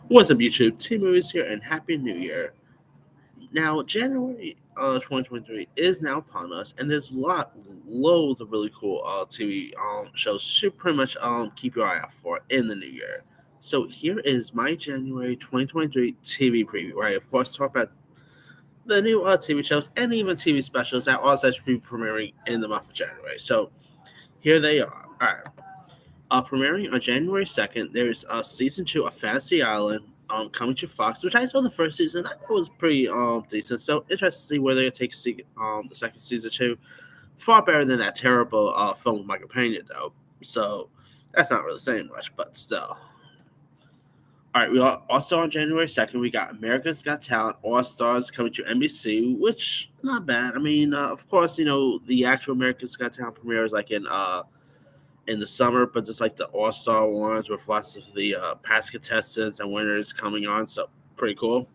What's up, YouTube? T Movies here, and Happy New Year. Now, January 2023 is now upon us, and there's loads of really cool TV shows to pretty much keep your eye out for in the new year. So here is my January 2023 TV preview, where I of course talk about the new TV shows and even TV specials that all such be premiering in the month of January. So here they are. All right. Premiering on January 2nd, there's season 2 of Fantasy Island coming to Fox, which I saw the first season. I thought was pretty decent. So interested to see where they take the second season 2. Far better than that terrible film with Michael Pena, though. So that's not really saying much, but still. All right, we are also on January 2nd, we got America's Got Talent All Stars coming to NBC, which not bad. I mean, of course, the actual America's Got Talent premiere is like in the summer, but just like the All Star ones with lots of the past contestants and winners coming on. So pretty cool.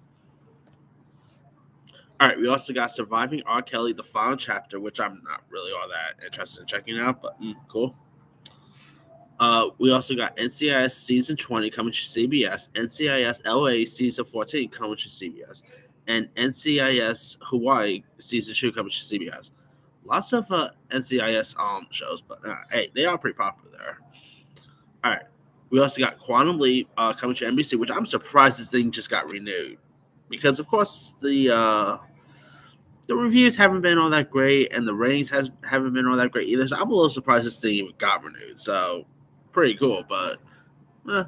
All right, we also got Surviving R. Kelly, the final chapter, which I'm not really all that interested in checking out, but cool. We also got NCIS season 20 coming to CBS, NCIS LA season 14 coming to CBS, and NCIS Hawaii season 2 coming to CBS. Lots of NCIS shows, but hey, they are pretty popular there. All right. We also got Quantum Leap coming to NBC, which I'm surprised this thing just got renewed, because of course the reviews haven't been all that great, and the ratings haven't been all that great either. So I'm a little surprised this thing even got renewed. So pretty cool, but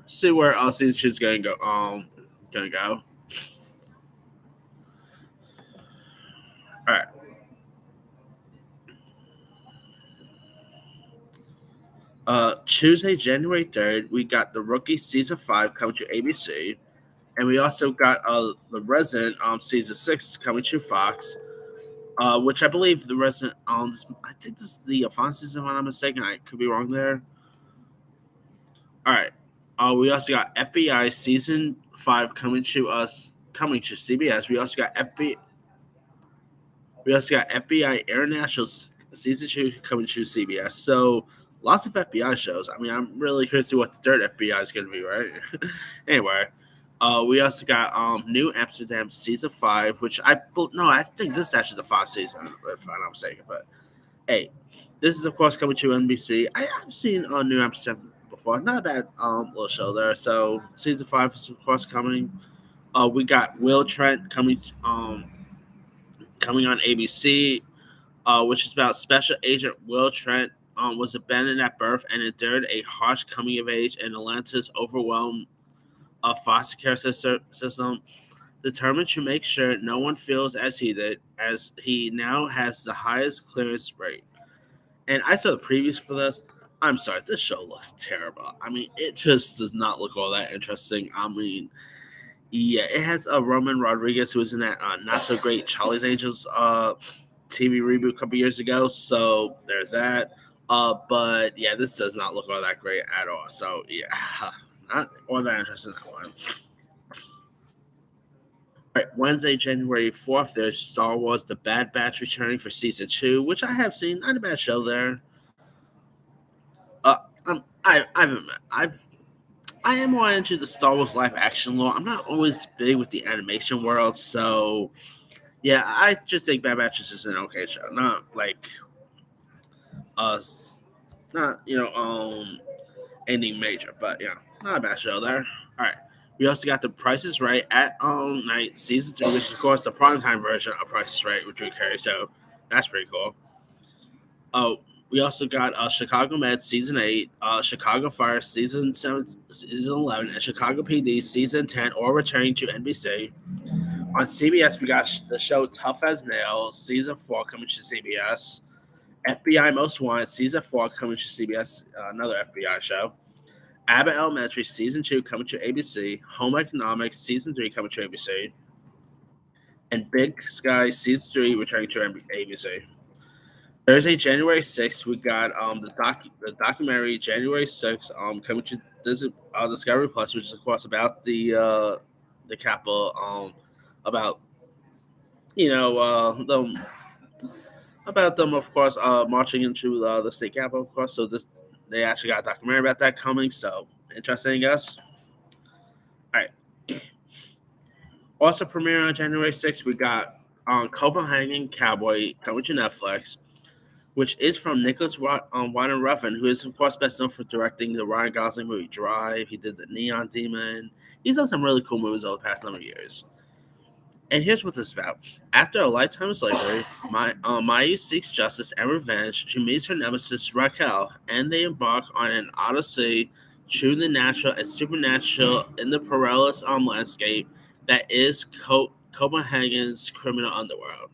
see where season 2 is gonna go. Gonna go. All right. Tuesday, January 3rd, we got The Rookie season 5 coming to ABC, and we also got The Resident season 6 coming to Fox. Which I believe the Resident I think this is the final season, if I'm not mistaken. I could be wrong there. All right. We also got FBI season 5 coming to CBS. We also got FBI International season 2 coming to CBS. So lots of FBI shows. I mean, I'm really curious to see what the third FBI is going to be, right? Anyway, we also got New Amsterdam season 5, which I think this is actually the final season, if I'm not mistaken. But hey, this is of course coming to NBC. I've seen New Amsterdam before. Not a bad little show there. So season 5 is of course coming. We got Will Trent coming on ABC, which is about Special Agent Will Trent. Was abandoned at birth and endured a harsh coming of age in Atlanta's overwhelmed foster care system, determined to make sure no one feels as he did, as he now has the highest clearance rate. And I saw the previews for this. I'm sorry, this show looks terrible. I mean, it just does not look all that interesting. I mean, yeah, it has Roman Rodriguez, who was in that not so great Charlie's Angels TV reboot a couple years ago. So there's that. But yeah, this does not look all that great at all. So yeah, not all that interesting in that one. All right, Wednesday, January 4th, there's Star Wars: The Bad Batch returning for season 2, which I have seen. Not a bad show there. I've I am more into the Star Wars live action lore. I'm not always big with the animation world, so yeah, I just think Bad Batch is just an okay show. Not like uh, not anything major, but yeah, not a bad show there. All right. We also got The Price is Right at Night season 2, which is of course the primetime version of Price is Right with Drew Carey. So that's pretty cool. Oh, we also got Chicago Med season 8, Chicago Fire season 7, season 11, and Chicago PD season 10, all returning to NBC. On CBS, we got the show Tough as Nails season 4 coming to CBS. FBI Most Wanted season 4 coming to CBS, another FBI show. Abbott Elementary season 2 coming to ABC. Home Economics season 3 coming to ABC. And Big Sky season 3 returning to ABC. Thursday, January 6th, we got the documentary January 6th coming to Discovery Plus, which is of course about the Capitol, about them of course marching into the state capitol, of course. So this they actually got a documentary about that coming. So interesting, I guess. All right. Also premiering on January 6th, we got Copenhagen Cowboy coming to Netflix, which is from Nicholas Winding Refn, who is, of course, best known for directing the Ryan Gosling movie Drive. He did The Neon Demon. He's done some really cool movies over the past number of years. And here's what this is about. After a lifetime of slavery, Maya seeks justice and revenge. She meets her nemesis, Raquel, and they embark on an odyssey through the natural and supernatural in the perilous landscape that is Copenhagen's criminal underworld.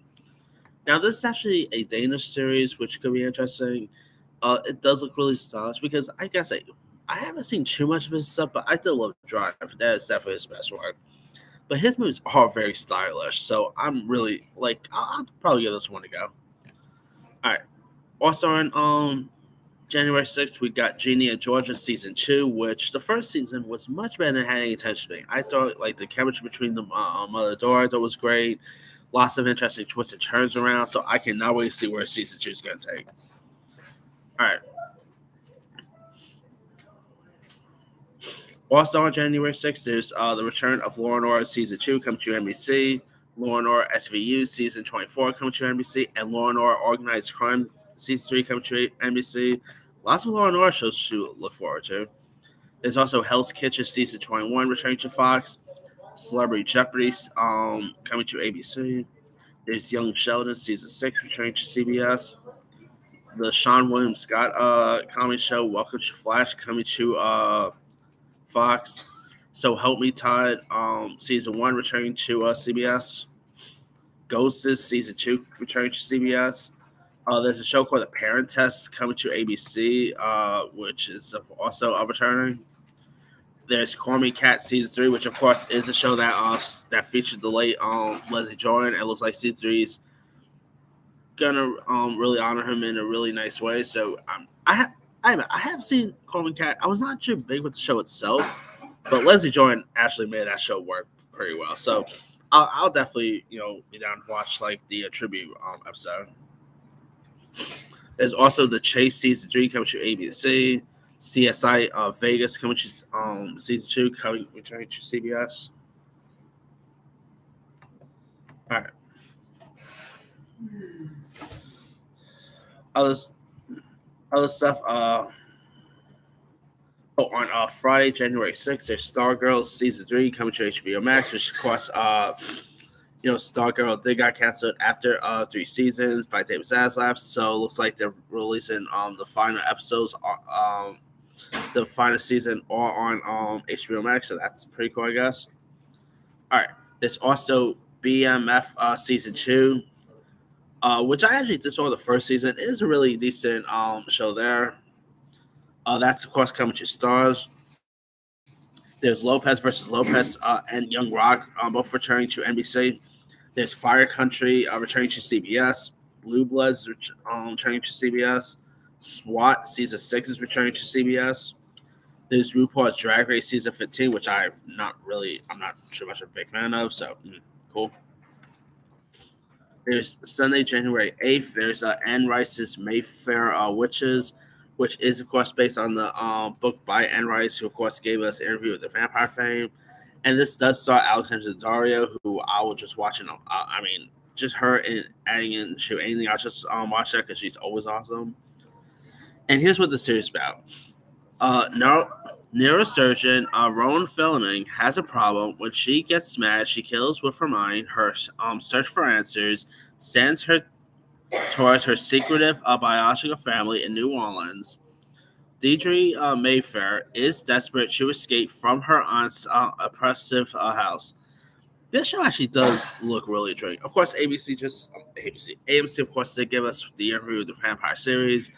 Now, this is actually a Danish series, which could be interesting. It does look really stylish because I haven't seen too much of his stuff, but I still love Drive. That is definitely his best work. But his movies are very stylish, so I'm really like I'll probably give this one a go. All right. Also on January 6th, we got Genie and Georgia season 2, which the first season was much better than it had any intention to be. I thought like the chemistry between the mother and daughter that was great. Lots of interesting twists and turns around, so I cannot wait to see where season 2 is going to take. All right. Also on January 6th, there's the return of Law and Order Season 2 coming to NBC, Law and Order SVU Season 24 coming to NBC, and Law and Order Organized Crime Season 3 coming to NBC. Lots of Law and Order shows to look forward to. There's also Hell's Kitchen Season 21 returning to Fox, Celebrity Jeopardy coming to ABC. There's Young Sheldon Season 6 returning to CBS. The Sean William Scott comedy show Welcome to Flash coming to Fox. So Help Me Todd, season 1 returning to CBS. Ghosted season 2 returning to CBS. There's a show called The Parent Test coming to ABC, which is also returning. There's Call Me Cat season 3, which of course is a show that featured the late Leslie Jordan. It looks like season 3 is gonna really honor him in a really nice way. So I have seen Coleman Cat. I was not too big with the show itself, but Leslie Jordan actually made that show work pretty well. So I'll definitely be down to watch like the tribute episode. There's also The Chase season 3 coming to ABC. CSI Vegas coming to season 2 coming returning to CBS. All right. Other stuff. On Friday, January 6th, there's Stargirl season 3 coming to HBO Max, which of course, Stargirl did got canceled after 3 seasons by David Zaslav. So it looks like they're releasing the final episodes, the final season, all on HBO Max. So that's pretty cool, I guess. All right. There's also BMF season 2. Which I actually just saw the first season. It is a really decent show there. That's, of course, coming to Stars. There's Lopez versus Lopez and Young Rock both returning to NBC. There's Fire Country returning to CBS. Blue Bloods returning to CBS. SWAT season 6 is returning to CBS. There's RuPaul's Drag Race season 15, which I'm not too much of a big fan of. So cool. There's Sunday, January 8th. There's Anne Rice's Mayfair Witches, which is, of course, based on the book by Anne Rice, who, of course, gave us an interview with the Vampire fame. And this does star Alexandra Daddario, who I will just watch. Just her and adding into anything. I'll just watch that because she's always awesome. And here's what the series is about. Neurosurgeon Rowan Fielding has a problem. When she gets mad, she kills with her mind. Her search for answers sends her towards her secretive biological family in New Orleans. Deidre Mayfair is desperate to escape from her aunt's oppressive house. This show actually does look really intriguing. Of course, AMC, of course, did give us the interview with the Vampire series.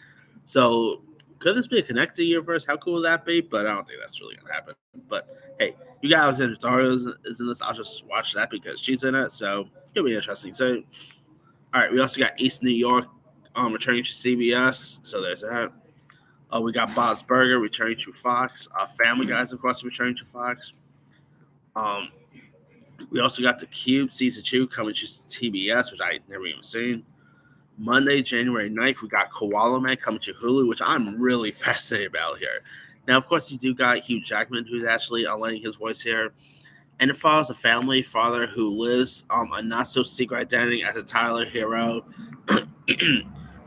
So could this be a connected universe? How cool would that be? But I don't think that's really going to happen. But hey, you got Alexandra Daddario is in this. I'll just watch that because she's in it. So it'll be interesting. So, all right, we also got East New York returning to CBS. So there's that. We got Bob's Burger returning to Fox. Family Guys, of course, returning to Fox. We also got The Cube season 2 coming to TBS, which I never even seen. Monday, January 9th, we got Koala Man coming to Hulu, which I'm really fascinated about here. Now, of course, you do got Hugh Jackman, who's actually lending his voice here. and it follows a family father who lives a not so secret identity as a Tyler hero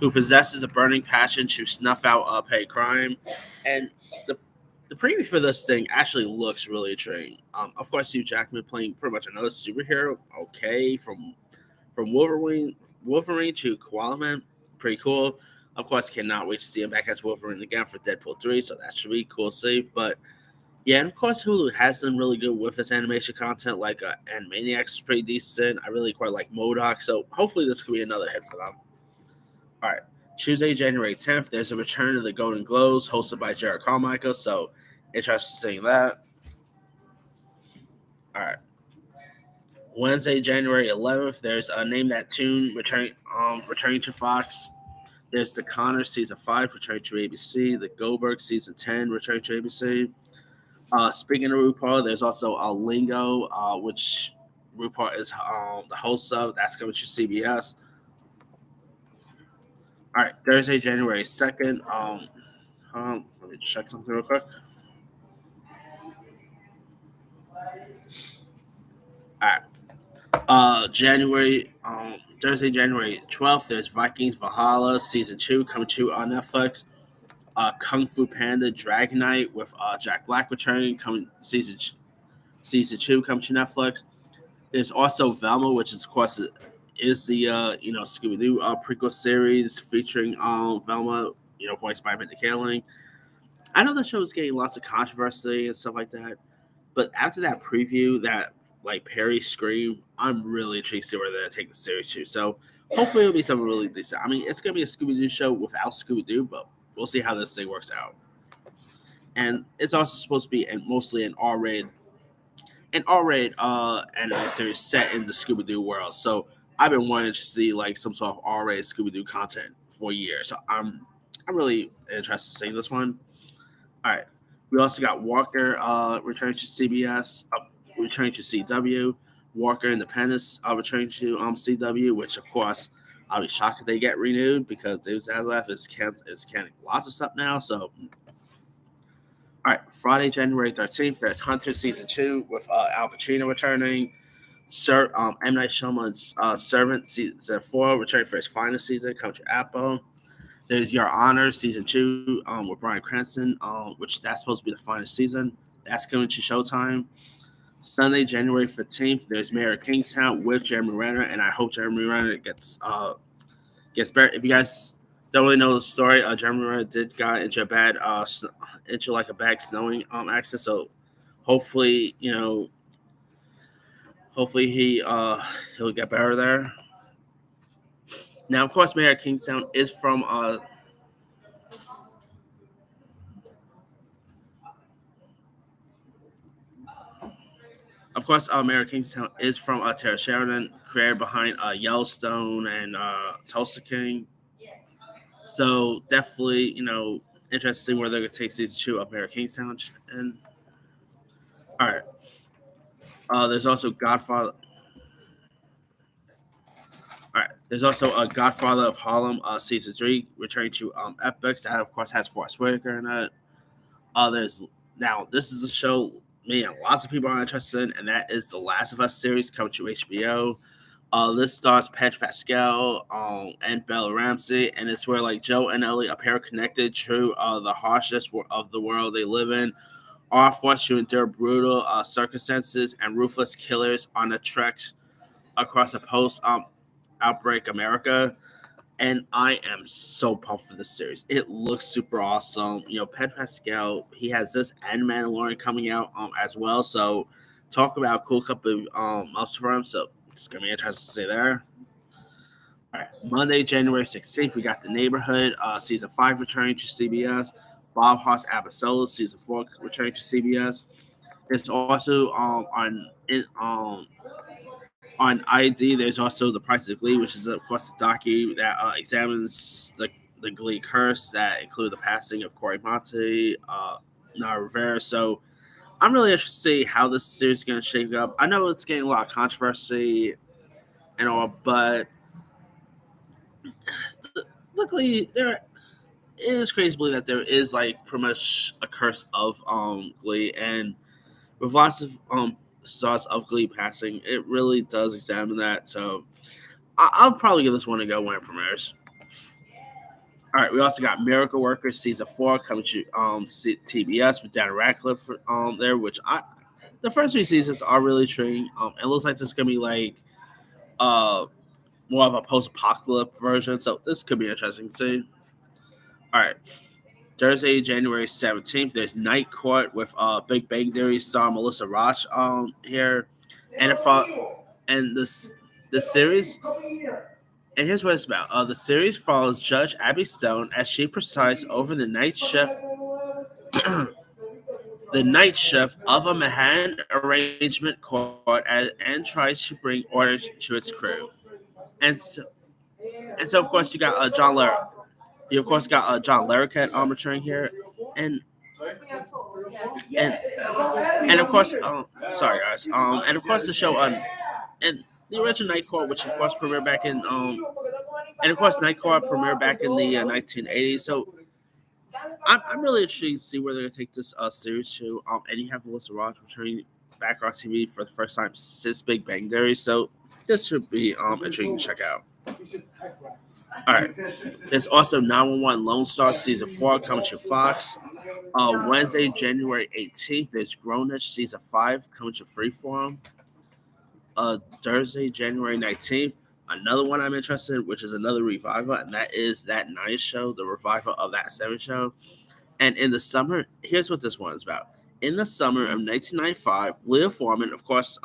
who possesses a burning passion to snuff out a petty crime. And the the preview for this thing actually looks really intriguing. Of course, Hugh Jackman playing pretty much another superhero. Okay, from Wolverine to Koala Man, pretty cool. Of course, cannot wait to see him back as Wolverine again for Deadpool 3, so that should be cool to see. But yeah, and of course, Hulu has done really good with its animation content, like Animaniacs is pretty decent. I really quite like MODOK, so hopefully this could be another hit for them. All right, Tuesday, January 10th, there's a return of the Golden Globes hosted by Jared Carmichael, so interested in seeing that. All right, Wednesday, January 11th, there's a Name That Tune returning to Fox. There's The Connor season 5 returning to ABC, The Goldberg season 10 returning to ABC. Speaking of RuPaul, there's also a Lingo, which RuPaul is the host of. That's coming to CBS. All right, Thursday, January 2nd. Let me check something real quick. All right, Thursday, January 12th. There's Vikings Valhalla season 2 coming to on Netflix. Kung Fu Panda Dragon Knight with Jack Black returning coming season 2 coming to Netflix. There's also Velma, which is of course is the Scooby Doo prequel series featuring Velma, voiced by Mindy Kaling. I know the show is getting lots of controversy and stuff like that, but after that preview, that like Perry Scream, I'm really intrigued to see where they're gonna take the series to. So hopefully it'll be something really decent. I mean, it's gonna be a Scooby Doo show without Scooby Doo, but we'll see how this thing works out. And it's also supposed to be mostly an R-rated anime series set in the Scooby Doo world. So I've been wanting to see like some sort of R-rated Scooby Doo content for years. So I'm really interested in seeing this one. All right. We also got Walker returning to CBS, returning to CW. Walker Independence returning to CW, which of course I'll be shocked if they get renewed because David Zaslav is canning lots of stuff now. So all right, Friday, January 13th, there's Hunter season 2 with Al Pacino returning. M. Night Shyamalan's Servant season 4 returning for his final season, coming to Apple. There's Your Honor season 2 with Bryan Cranston, which that's supposed to be the final season. That's coming to Showtime. Sunday, January 15th, there's Mayor of Kingstown with Jeremy Renner, and I hope Jeremy Renner gets better. If you guys don't really know the story, Jeremy Renner did got into a bad snowing accident. So hopefully, hopefully he'll get better there. Now, of course, Mayor of Kingstown is from Mayor of Kingstown is from Tara Sheridan, creator behind Yellowstone and Tulsa King. So definitely, interested to see where they're going to take season 2 of Mayor of Kingstown. And all right, there's also Godfather. All right, there's also a Godfather of Harlem season 3 returning to Epix. That of course has Forest Whitaker in it. There's now this is a show me and lots of people are interested in, and that is the Last of Us series coming to HBO. This stars Pedro Pascal and Bella Ramsey, and it's where like Joe and Ellie appear connected through the harshness of the world they live in, are forced to endure brutal circumstances and ruthless killers on a trek across a post outbreak America. And I am so pumped for this series. It looks super awesome. Pedro Pascal, he has this and Mandalorian coming out as well. So talk about a cool couple of months for him. So it's gonna be interesting to see there. All right, Monday, January 16th, we got The Neighborhood season 5 returning to CBS. Bob Hoss Abasola season 4 returning to CBS. It's also on ID, there's also The Price of Glee, which is, of course, a docu that examines the Glee curse that include the passing of Corey Monte, Nara Rivera. So I'm really interested to see how this series is going to shape up. I know it's getting a lot of controversy and all, but luckily there it is crazy to believe that there is like pretty much a curse of Glee, and with lots of stars of Glee passing, it really does examine that. So I'll probably give this one a go when it premieres. All right, we also got Miracle Workers season 4 coming to TBS with Daniel Radcliffe there, which I the first 3 seasons are really intriguing. It looks like this is gonna be like uh more of a post-apocalyptic version, so this could be interesting to see. All right, Thursday, January 17th, there's Night Court with Big Bang Theory star Melissa Roach here, and the series. And here's what it's about. The series follows Judge Abby Stone as she presides over the night shift of a Manhattan arrangement court, and tries to bring order to its crew. And so, and so of course, you got John Larroquette. You of course got John Larroquette returning here, and and and of course, sorry guys, and of course the show and the original Night Court, which of course premiered back in and of course Night Court premiered back in the 1980s. So I'm really intrigued to see where they're gonna take this series to. And you have Melissa Roach returning back on TV for the first time since Big Bang Theory, so this should be intriguing to check out. All right, there's also 911 Lone Star season 4 coming to Fox. Wednesday, January 18th, there's Grownish season 5 coming to Freeform. Thursday, January 19th, another one I'm interested in, which is another revival, and that is That Night Show, the revival of That 7 Show. And in the summer, here's what this one is about. In the summer of 1995, Leah Foreman, of course,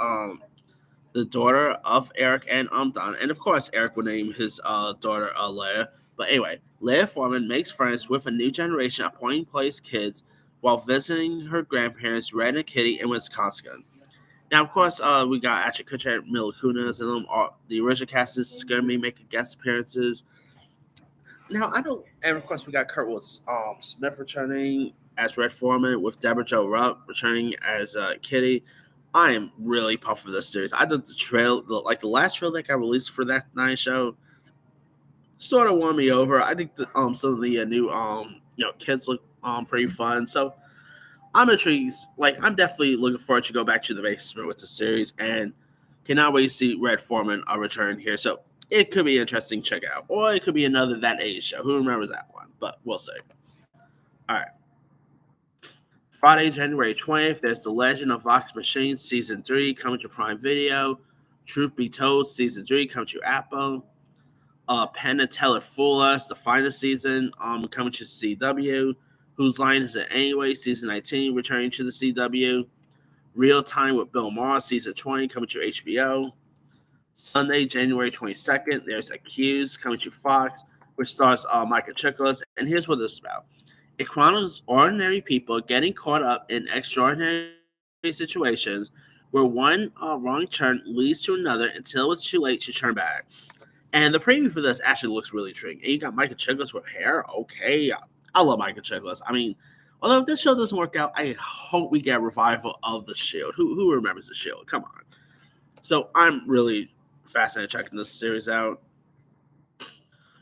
the daughter of Eric and Don, and of course, Eric would name his daughter Leia. But anyway, Leia Foreman makes friends with a new generation of Point Place kids while visiting her grandparents, Red and Kitty, in Wisconsin. Now, of course, we got Ashton Kutcher, Mila Kunis, and them. The original cast is going to be making guest appearances. Now, I don't, and of course, we got Kurtwood Smith returning as Red Foreman, with Deborah Jo Rupp returning as Kitty. I am really pumped for this series. I thought the last trailer that got released for That Night Show, sort of won me over. I think some of the new kids look pretty fun. So I'm intrigued. Like, I'm definitely looking forward to go back to the basement with the series, and cannot wait to see Red Foreman return here. So it could be interesting to check out, or it could be another That Age show. Who remembers that one? But we'll see. All right. Friday, January 20th, there's The Legend of Vox Machine Season 3 coming to Prime Video. Truth Be Told Season 3 coming to Apple. Penn and Teller Fool Us, the final season, coming to CW. Whose Line Is It Anyway? Season 19 returning to the CW. Real Time with Bill Maher Season 20 coming to HBO. Sunday, January 22nd, there's Accused coming to Fox, which stars Michael Chiklis. And here's what this is about. It chronicles ordinary people getting caught up in extraordinary situations where one wrong turn leads to another until it's too late to turn back. And the preview for this actually looks really intriguing. And you got Michael Chiklis with hair. Okay, I love Michael Chiklis. I mean, although if this show doesn't work out, I hope we get a revival of The Shield. Who remembers The Shield? Come on. So I'm really fascinated checking this series out.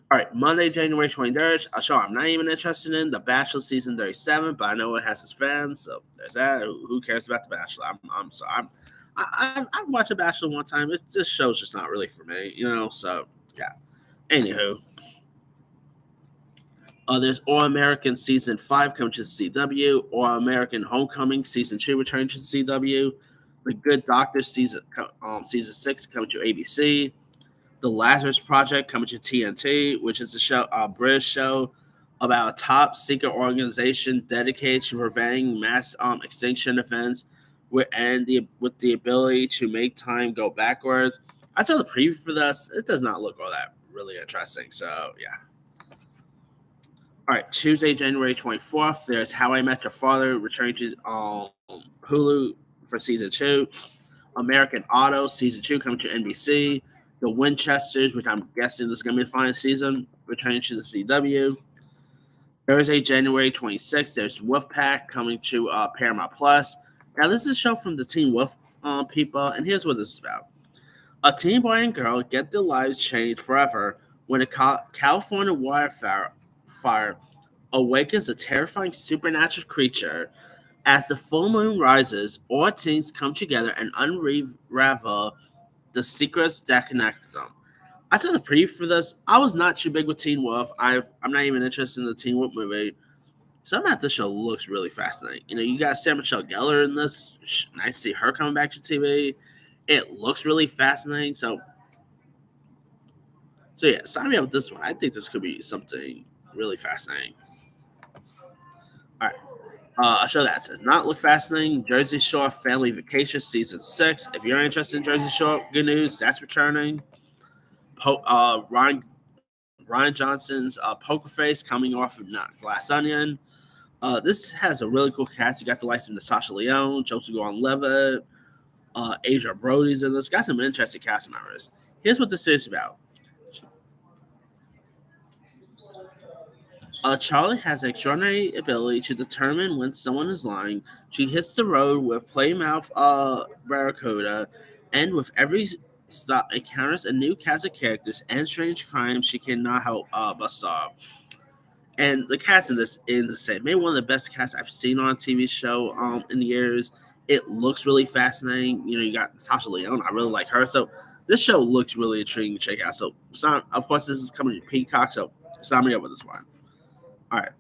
All right, Monday, January 23rd, a show I'm not even interested in, The Bachelor Season 37, but I know it has its fans, so there's that. Who cares about The Bachelor? I'm sorry. I've watched The Bachelor one time. This show's just not really for me, so yeah. Anywho. There's All American Season 5 coming to the CW, All American Homecoming Season 2 returning to the CW, The Good Doctor Season 6 coming to ABC, The Lazarus Project coming to TNT, which is a British show about a top secret organization dedicated to preventing mass extinction events with the ability to make time go backwards. I saw the preview for this. It does not look all that really interesting. So, yeah. All right, Tuesday, January 24th, there's How I Met Your Father returning to Hulu for Season 2. American Auto Season 2 coming to NBC. The Winchesters, which I'm guessing this is going to be the final season, returning to the CW. Thursday, January 26th, there's Wolfpack coming to Paramount Plus. Now, this is a show from the Teen Wolf people, and here's what this is about. A teen boy and girl get their lives changed forever when a California wildfire awakens a terrifying supernatural creature As the full moon rises, all teens come together and unravel the secrets that connect them. I saw the preview for this. I was not too big with Teen Wolf. I'm not even interested in the Teen Wolf movie. Something about this show looks really fascinating. You know, you got Sarah Michelle Gellar in this. Nice to see her coming back to TV. It looks really fascinating. So yeah, sign me up with this one. I think this could be something really fascinating. All right. A show that does not look fascinating. Jersey Shore Family Vacation Season 6. If you're interested in Jersey Shore, good news. That's returning. Ryan Johnson's Poker Face coming off of Glass Onion. This has a really cool cast. You got the likes of Natasha Lyonne, Joseph Gordon-Levitt, Adria Brody's in this. Got some interesting cast members. Here's what this is about. Charlie has an extraordinary ability to determine when someone is lying. She hits the road with Playmouth Barracuda, and with every stop encounters a new cast of characters and strange crimes she cannot help but solve. And the cast in this is insane. Maybe one of the best casts I've seen on a TV show in years. It looks really fascinating. You know, you got Natasha Lyonne. I really like her. So this show looks really intriguing to check out. So, of course, this is coming to Peacock. So sign me up with this one. All right.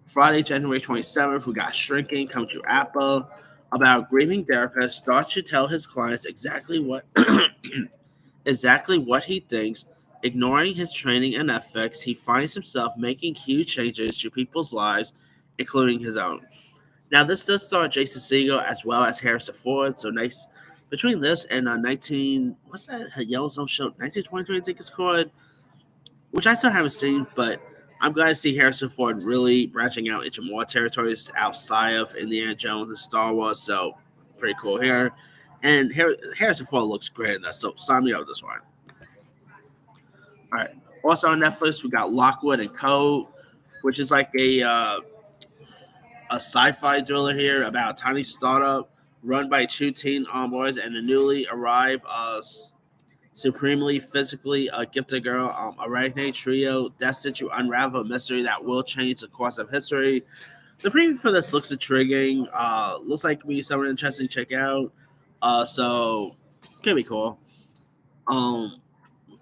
Friday, January 27th, we got Shrinking coming to Apple. About a grieving therapist starts to tell his clients exactly what exactly what he thinks. Ignoring his training and ethics, he finds himself making huge changes to people's lives, including his own. Now, this does star Jason Segel as well as Harrison Ford. So nice. Between this and 19, what's that Yellowstone show? 1923, I think it's called, which I still haven't seen, but I'm glad to see Harrison Ford really branching out into more territories outside of Indiana Jones and Star Wars. So pretty cool here. And Harrison Ford looks great in that. So sign me up with this one. All right. Also on Netflix, we got Lockwood and Code, which is like a sci-fi thriller here about a tiny startup run by two teen boys and a newly arrived supremely physically gifted girl, a renegade trio destined to unravel a mystery that will change the course of history. The preview for this looks intriguing. Looks like me something interesting to check out. So could be cool. Um,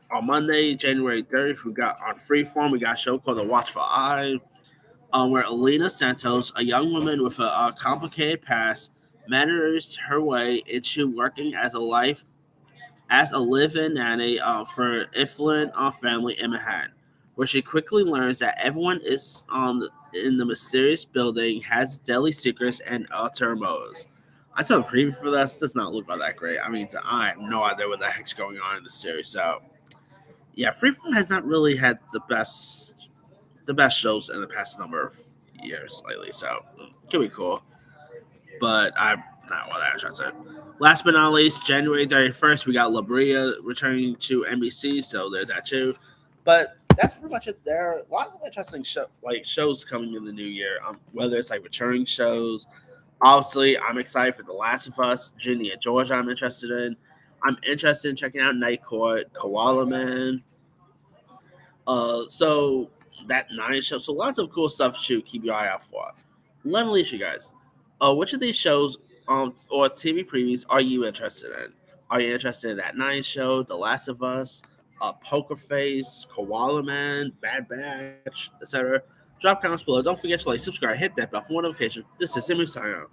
on Monday, January 30th, we got on Freeform, we got a show called The Watchful Eye, where Elena Santos, a young woman with a complicated past, manages her way into working as a live-in nanny for an affluent family in Manhattan, where she quickly learns that everyone is in the mysterious building has deadly secrets and ulterior motives. I saw a preview for this. Does not look all that great. I mean, I have no idea what the heck's going on in the series. So, yeah, Freeform has not really had the best shows in the past number of years lately. So, it could be cool. But I'm not all that interested. Last but not least, January 31st, we got La Brea returning to NBC, so there's that too. But that's pretty much it. There are lots of interesting shows coming in the new year. Whether it's like returning shows. Obviously, I'm excited for The Last of Us, Ginny and George. I'm interested in. I'm interested in checking out Night Court, Koala Man. So that nine show. So lots of cool stuff to keep your eye out for. Let me leave you guys. Which of these shows or TV previews are you interested in? Are you interested in that nine show, The Last of Us, Poker Face, Koala Man, Bad Batch, etc.? Drop comments below. Don't forget to like, subscribe, hit that bell for more notification. This is Simon signing out.